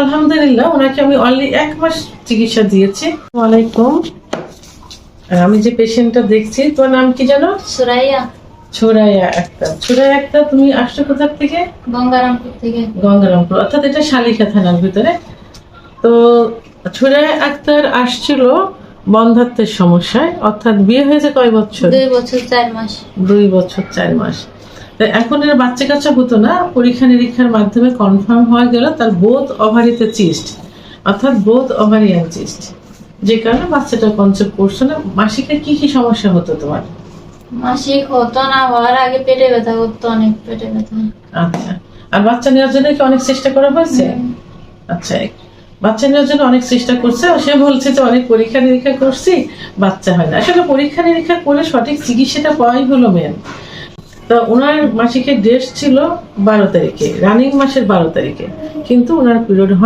আলহামদুলিল্লাহ ওনাকে আমি অনলি 1 মাস চিকিৎসা দিয়েছি। ওয়ালাইকুম। আমি যে পেশেন্টটা দেখছি, তোমার নাম কি জানো? সুরাইয়া। সুরাইয়া আক্তার। সুরাইয়া আক্তার, তুমি আসছো কোথা থেকে? গঙ্গারামপুর থেকে। গঙ্গারামপুর, অর্থাৎ এটা শালিখা থানার ভিতরে। তো সুরাইয়া আক্তার আসছিল বন্ধ্যাত্বের সমস্যায়, অর্থাৎ বিয়ে হয়েছে কয় বছর? 2 বছর 4 মাস। 2 বছর 4 মাস। এখন এর বাচ্চা কাচ্চা হতো না, পরীক্ষা নিরীক্ষার মাধ্যমে কনফার্ম হয়ে গেল তার বোথ ওভারিতে সিস্ট, অর্থাৎ বোথ ওভারিয়ান সিস্ট, যে কারণে বাচ্চাটা কনসেপ্ট করছে না। মাসিকে কি কি সমস্যা হতো তোমার? মাসিক হতো না, হওয়ার আগে পেটে ব্যথা করতো, অনেক পেটে ব্যথা। আচ্ছা, আর বাচ্চা নেওয়ার জন্য কি অনেক চেষ্টা করা হয়েছে? আচ্ছা, বাচ্চা নেওয়ার জন্য অনেক চেষ্টা করছে, সে বলছে যে অনেক পরীক্ষা নিরীক্ষা করছি, বাচ্চা হয় না। আসলে পরীক্ষা নিরীক্ষা করে সঠিক চিকিৎসাটা পাওয়াই হলো মেন। তো ওনার মাসিকের ডেট ছিল 12 তারিখে, রানিং মাসের 12 তারিখে, কিন্তু ওনার পিরিয়ড